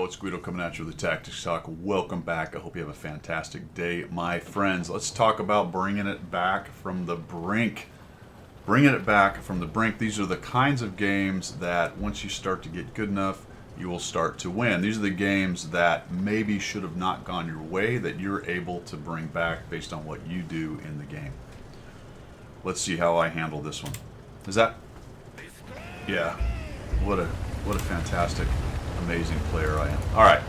it's Guido coming at you with the Tactics Talk. Welcome back. I hope you have a fantastic day, my friends. Let's talk about bringing it back from the brink. Bringing it back from the brink. These are the kinds of games that once you start to get good enough, you will start to win. These are the games that maybe should have not gone your way that you're able to bring back based on what you do in the game. Let's see how I handle this one. Is that... Yeah. What a fantastic, amazing player I am. Alright.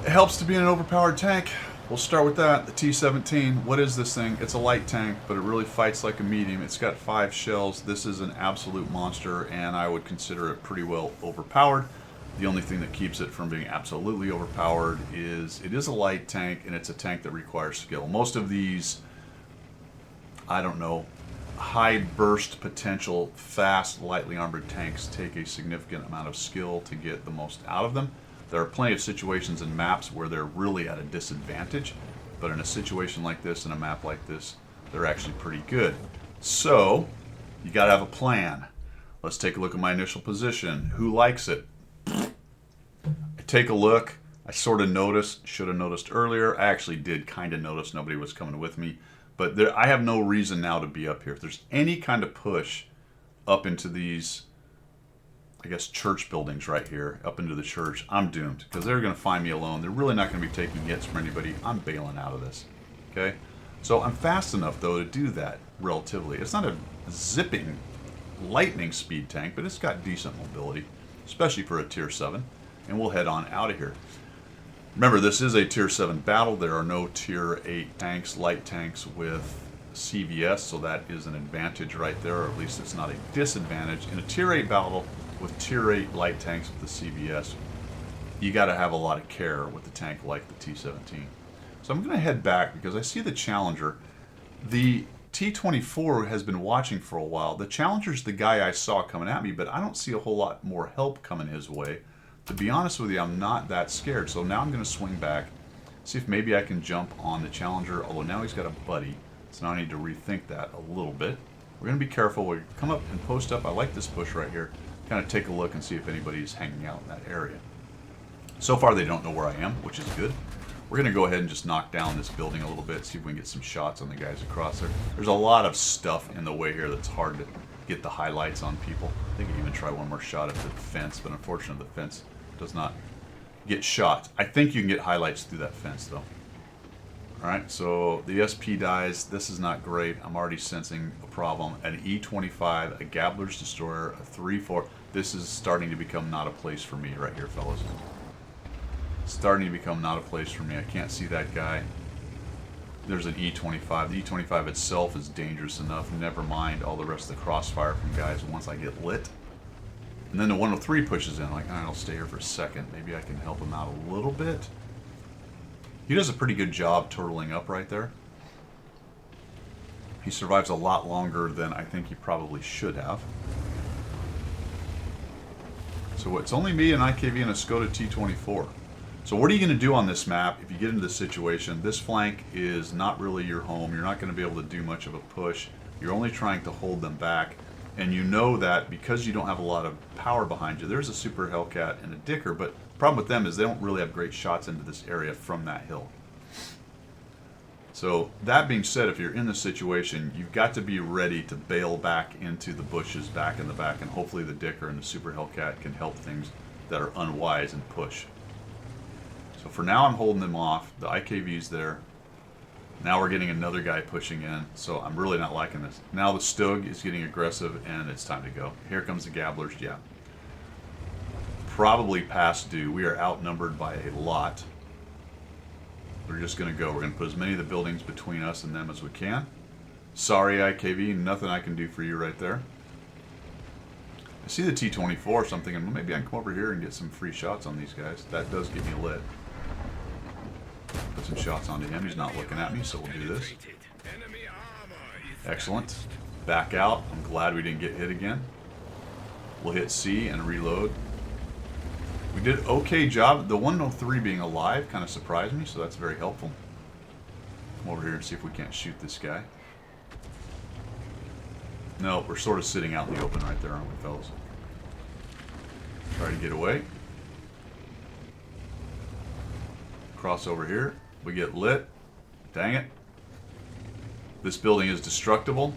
It helps to be in an overpowered tank. We'll start with that. The T-17. What is this thing? It's a light tank, but it really fights like a medium. It's got 5 shells. This is an absolute monster, and I would consider it pretty well overpowered. The only thing that keeps it from being absolutely overpowered is it is a light tank, and it's a tank that requires skill. Most of these, I don't know, high burst potential, fast, lightly armored tanks take a significant amount of skill to get the most out of them. There are plenty of situations and maps where they're really at a disadvantage, but in a situation like this, in a map like this, they're actually pretty good. So, you gotta have a plan. Let's take a look at my initial position. Who likes it? I take a look. I sort of noticed, should have noticed earlier. I actually did kind of notice nobody was coming with me. But I have no reason now to be up here. If there's any kind of push up into these, I guess, church buildings right here, up into the church, I'm doomed. Because they're going to find me alone. They're really not going to be taking hits from anybody. I'm bailing out of this. Okay? So I'm fast enough, though, to do that, relatively. It's not a zipping, lightning speed tank, but it's got decent mobility, especially for a Tier 7. And we'll head on out of here. Remember, this is a Tier 7 battle. There are no Tier 8 tanks, light tanks with CVS, so that is an advantage right there, or at least it's not a disadvantage. In a Tier 8 battle with Tier 8 light tanks with the CVS, you got to have a lot of care with the tank like the T-17. So I'm going to head back because I see the Challenger. The T-24 has been watching for a while. The Challenger's the guy I saw coming at me, but I don't see a whole lot more help coming his way. To be honest with you, I'm not that scared. So now I'm going to swing back, see if maybe I can jump on the Challenger, although now he's got a buddy. So now I need to rethink that a little bit. We're going to be careful. We come up and post up. I like this bush right here. Kind of take a look and see if anybody's hanging out in that area. So far, they don't know where I am, which is good. We're going to go ahead and just knock down this building a little bit, see if we can get some shots on the guys across there. There's a lot of stuff in the way here that's hard to get the highlights on people. I think I can even try one more shot at the fence, but unfortunately the fence does not get shot. I think you can get highlights through that fence, though. Alright, so the SP dies. This is not great. I'm already sensing a problem. An E-25, a Gabbler's Destroyer, a 3-4. This is starting to become not a place for me right here, fellas. Starting to become not a place for me. I can't see that guy. There's an E-25. The E-25 itself is dangerous enough. Never mind all the rest of the crossfire from guys once I get lit. And then the 103 pushes in. Like, I'll stay here for a second. Maybe I can help him out a little bit. He does a pretty good job turtling up right there. He survives a lot longer than I think he probably should have. So it's only me, an IKV, and a Skoda T-24. So what are you going to do on this map if you get into this situation? This flank is not really your home. You're not going to be able to do much of a push. You're only trying to hold them back. And you know that because you don't have a lot of power behind you, there's a Super Hellcat and a Dicker, but the problem with them is they don't really have great shots into this area from that hill. So that being said, if you're in this situation, you've got to be ready to bail back into the bushes back in the back, and hopefully the Dicker and the Super Hellcat can help things that are unwise and push. So for now I'm holding them off. The IKV's there. Now we're getting another guy pushing in, so I'm really not liking this. Now the Stug is getting aggressive, and it's time to go. Here comes the Gabblers, yeah. Probably past due. We are outnumbered by a lot. We're just going to go. We're going to put as many of the buildings between us and them as we can. Sorry, IKV, nothing I can do for you right there. I see the T-24, so I'm thinking, well, maybe I can come over here and get some free shots on these guys. That does get me lit. Put some shots onto him. He's not looking at me, so we'll do this. Excellent. Back out. I'm glad we didn't get hit again. We'll hit C and reload. We did an okay job. The 103 being alive kind of surprised me, so that's very helpful. Come over here and see if we can't shoot this guy. No, we're sort of sitting out in the open right there, aren't we, fellas? Try to get away. cross over here. We get lit. Dang it. This building is destructible.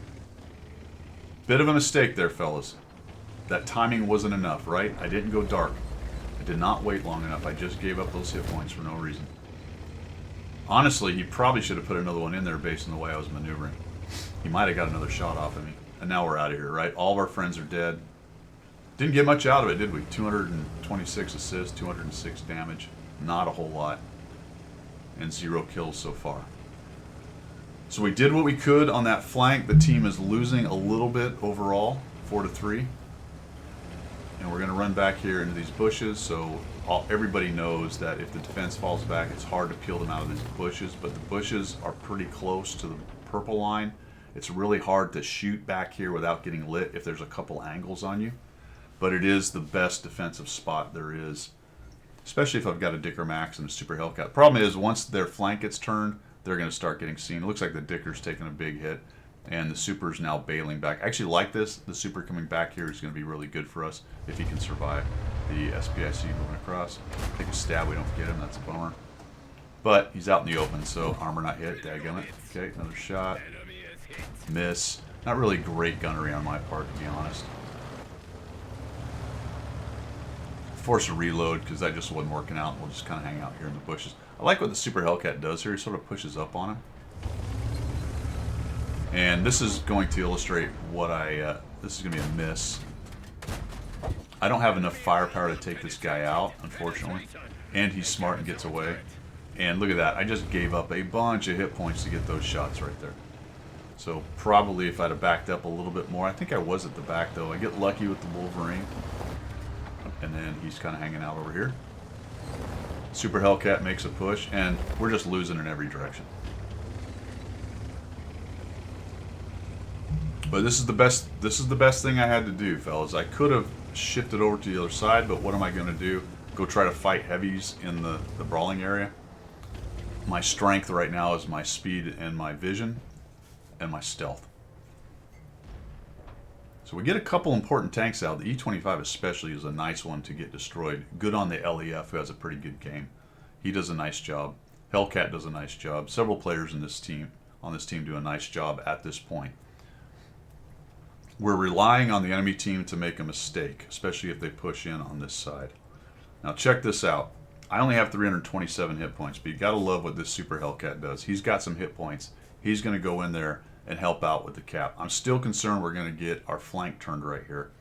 Bit of a mistake there, fellas. That timing wasn't enough, right? I didn't go dark. I did not wait long enough. I just gave up those hit points for no reason. Honestly, he probably should have put another one in there based on the way I was maneuvering. He might have got another shot off of me. And now we're out of here, right? All of our friends are dead. Didn't get much out of it, did we? 226 assists, 206 damage. Not a whole lot. And 0 kills so far. So we did what we could on that flank. The team is losing a little bit overall, 4-3. And we're going to run back here into these bushes. So everybody knows that if the defense falls back, it's hard to peel them out of these bushes. But the bushes are pretty close to the purple line. It's really hard to shoot back here without getting lit if there's a couple angles on you. But it is the best defensive spot there is, especially if I've got a Dicker Max and a Super Hellcat. Problem is, once their flank gets turned, they're going to start getting seen. It looks like the Dicker's taking a big hit, and the Super's now bailing back. I actually like this. The Super coming back here is going to be really good for us if he can survive the SPIC moving across. Take a stab, we don't get him. That's a bummer. But he's out in the open, so armor not hit. Dadgummit. Okay, another shot. Miss. Not really great gunnery on my part, to be honest. Force a reload because that just wasn't working out. We'll just kind of hang out here in the bushes. I like what the Super Hellcat does here. He sort of pushes up on him. And this is going to illustrate what this is going to be a miss. I don't have enough firepower to take this guy out, unfortunately. And he's smart and gets away. And look at that. I just gave up a bunch of hit points to get those shots right there. So probably if I'd have backed up a little bit more. I think I was at the back, though. I get lucky with the Wolverine. And then he's kind of hanging out over here. Super Hellcat makes a push, and we're just losing in every direction. But this is the best thing I had to do, fellas. I could have shifted over to the other side, but what am I going to do? Go try to fight heavies in the brawling area? My strength right now is my speed and my vision and my stealth. So we get a couple important tanks out. The E-25 especially is a nice one to get destroyed. Good on the LEF, who has a pretty good game. He does a nice job. Hellcat does a nice job. Several players in this team, do a nice job at this point. We're relying on the enemy team to make a mistake, especially if they push in on this side. Now check this out. I only have 327 hit points, but you gotta love what this Super Hellcat does. He's got some hit points. He's gonna go in there and help out with the cap. I'm still concerned we're going to get our flank turned right here.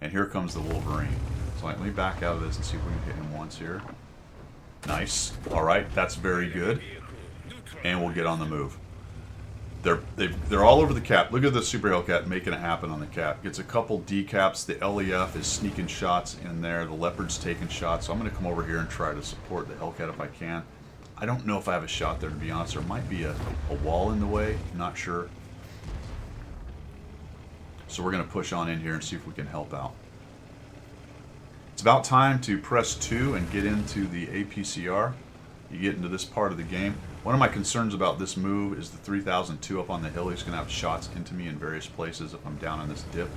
And here comes the Wolverine. So let me back out of this and see if we can hit him once here. Nice. Alright, that's very good. And we'll get on the move. They're all over the cap. Look at the Super Hellcat making it happen on the cap. Gets a couple decaps. The LEF is sneaking shots in there. The Leopard's taking shots. So I'm going to come over here and try to support the Hellcat if I can. I don't know if I have a shot there, to be honest. There might be a wall in the way. I'm not sure. So we're going to push on in here and see if we can help out. It's about time to press 2 and get into the APCR. You get into this part of the game. One of my concerns about this move is the 3002 up on the hill. He's going to have shots into me in various places if I'm down on this dip.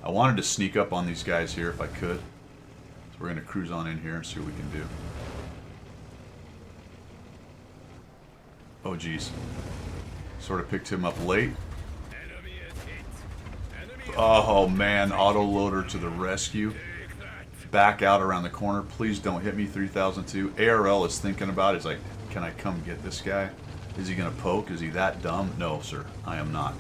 I wanted to sneak up on these guys here if I could. So we're going to cruise on in here and see what we can do. Oh geez. Sort of picked him up late. Oh man, autoloader to the rescue. Back out around the corner. Please don't hit me, 3002. ARL is thinking about it. He's like, can I come get this guy? Is he going to poke? Is he that dumb? No, sir. I am not.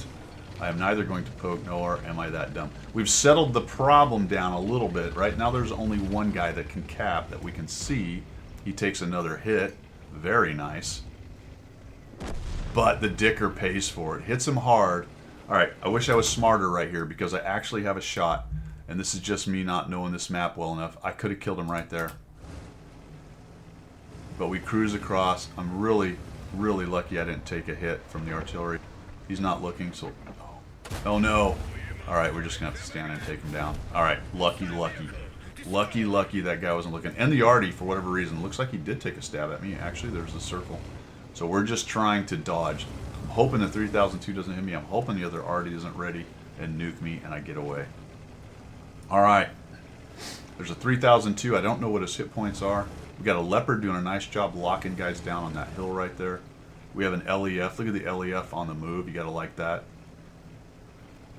I am neither going to poke, nor am I that dumb. We've settled the problem down a little bit. Right now there's only one guy that can cap that we can see. He takes another hit. Very nice. But the Dicker pays for it. Hits him hard. Alright, I wish I was smarter right here because I actually have a shot. And this is just me not knowing this map well enough. I could have killed him right there. But we cruise across. I'm really, really lucky I didn't take a hit from the artillery. He's not looking, so... Oh no! Alright, we're just going to have to stand and take him down. Alright, lucky, lucky. Lucky, lucky that guy wasn't looking. And the arty, for whatever reason, looks like he did take a stab at me. Actually, there's a circle. So we're just trying to dodge. I'm hoping the 3002 doesn't hit me. I'm hoping the other arty isn't ready and nuke me and I get away. Alright. There's a 3002. I don't know what his hit points are. We got a Leopard doing a nice job locking guys down on that hill right there. We have an LEF. Look at the LEF on the move. You got to like that.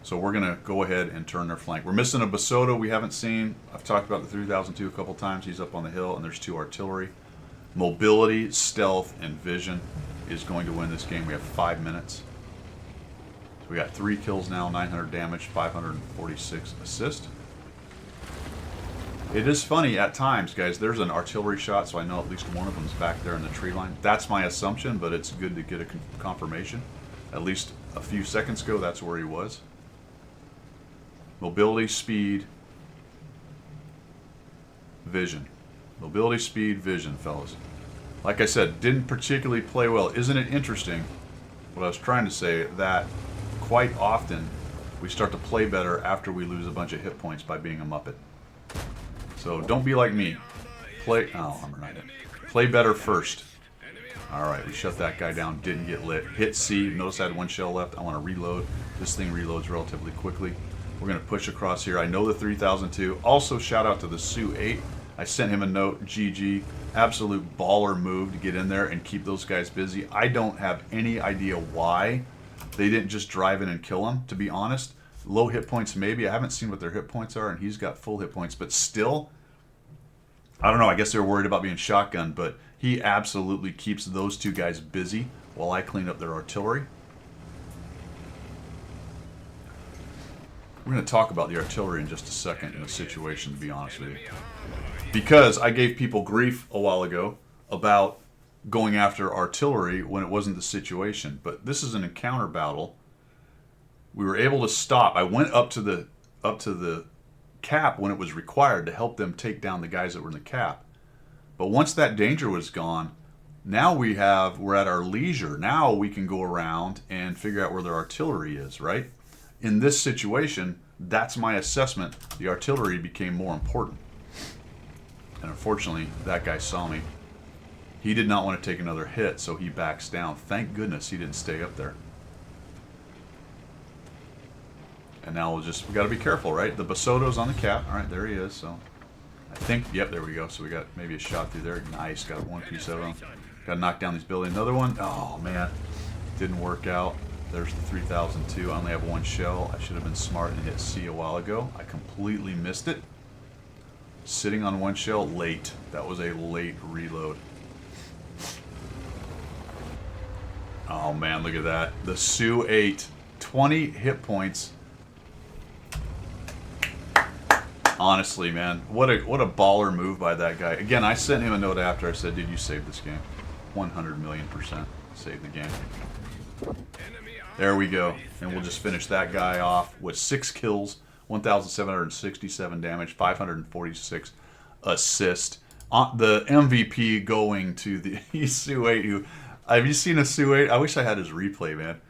So we're going to go ahead and turn their flank. We're missing a Basoto we haven't seen. I've talked about the 3002 a couple times. He's up on the hill, and there's 2 artillery. Mobility, stealth, and vision is going to win this game. We have 5 minutes. So we got 3 kills now, 900 damage, 546 assist. It is funny at times, guys. There's an artillery shot, so I know at least one of them's back there in the tree line. That's my assumption, but it's good to get a confirmation. At least a few seconds ago, that's where he was. Mobility, speed, vision. Mobility, speed, vision, fellas. Like I said, didn't particularly play well. Isn't it interesting, what I was trying to say, that quite often we start to play better after we lose a bunch of hit points by being a Muppet. So don't be like me. Play better first. Alright, we shut that guy down, didn't get lit. Hit C, notice I had 1 shell left. I want to reload. This thing reloads relatively quickly. We're going to push across here. I know the 3002. Also, shout out to the Su-8. I sent him a note. GG. Absolute baller move to get in there and keep those guys busy. I don't have any idea why they didn't just drive in and kill him, to be honest. Low hit points, maybe. I haven't seen what their hit points are, and he's got full hit points. But still, I don't know. I guess they were worried about being shotgunned, but he absolutely keeps those 2 guys busy while I clean up their artillery. We're going to talk about the artillery in just a second in the situation, to be honest with you. Because I gave people grief a while ago about going after artillery when it wasn't the situation. But this is an encounter battle. We were able to stop. I went up to the cap when it was required to help them take down the guys that were in the cap. But once that danger was gone, now we're at our leisure. Now we can go around and figure out where their artillery is, right? In this situation, that's my assessment. The artillery became more important. And unfortunately, that guy saw me. He did not want to take another hit, so he backs down. Thank goodness he didn't stay up there. And now we got to be careful, right? The Basoto's on the cap. All right, there he is. So I think, yep, there we go. So we got maybe a shot through there. Nice, got 1 piece of him. Got to knock down these buildings. Another one. Oh, man. Didn't work out. There's the 3002. I only have 1 shell. I should have been smart and hit C a while ago. I completely missed it. Sitting on 1 shell, late. That was a late reload. Oh, man, look at that. The Su-8. 20 hit points. Honestly, man, what a baller move by that guy. Again, I sent him a note after. I said, "Did you save this game?" 100,000,000% saved the game. There we go, and we'll just finish that guy off with 6 kills, 1,767 damage, 546 assist. The MVP going to the Su-8. Who, have you seen a Su-8? I wish I had his replay, man.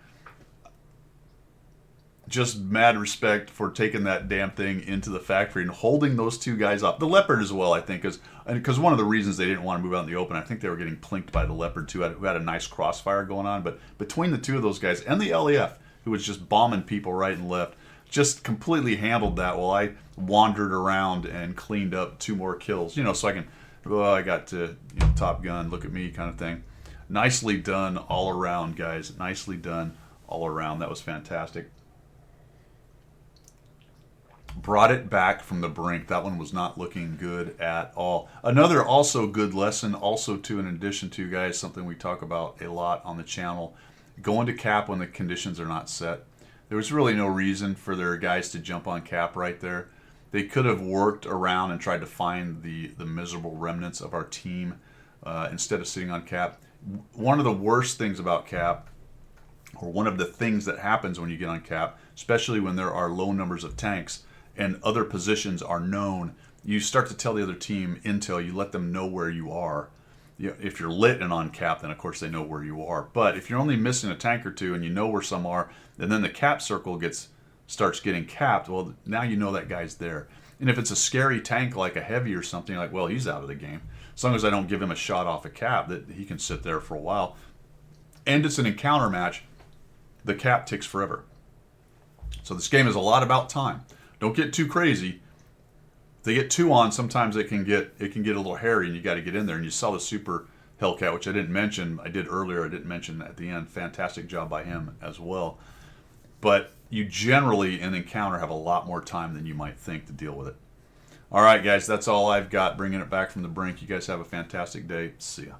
Just mad respect for taking that damn thing into the factory and holding those 2 guys up. The Leopard as well, I think, because one of the reasons they didn't want to move out in the open, I think they were getting plinked by the Leopard too, who had a nice crossfire going on. But between the 2 of those guys and the LEF, who was just bombing people right and left, just completely handled that while I wandered around and cleaned up 2 more kills. You know, so I can, I got to, Top Gun, look at me kind of thing. Nicely done all around, guys. Nicely done all around. That was fantastic. Brought it back from the brink. That one was not looking good at all. Another also good lesson, also to, in addition to, guys, something we talk about a lot on the channel, going to cap when the conditions are not set. There was really no reason for their guys to jump on cap right there. They could have worked around and tried to find the miserable remnants of our team instead of sitting on cap. One of the worst things about cap, or one of the things that happens when you get on cap, especially when there are low numbers of tanks, and other positions are known, you start to tell the other team intel, you let them know where you are. If you're lit and on cap, then of course they know where you are. But if you're only missing a tank or 2 and you know where some are, and then the cap circle starts getting capped, well, now you know that guy's there. And if it's a scary tank like a heavy or something, like, well, he's out of the game. As long as I don't give him a shot off a cap, that he can sit there for a while. And it's an encounter match, the cap ticks forever. So this game is a lot about time. Don't get too crazy. they get 2 on, sometimes it can get a little hairy, and you got to get in there. And you saw the Super Hellcat, which I didn't mention. I did earlier. I didn't mention at the end. Fantastic job by him as well. But you generally in encounter have a lot more time than you might think to deal with it. All right, guys, that's all I've got. Bringing it back from the brink. You guys have a fantastic day. See ya.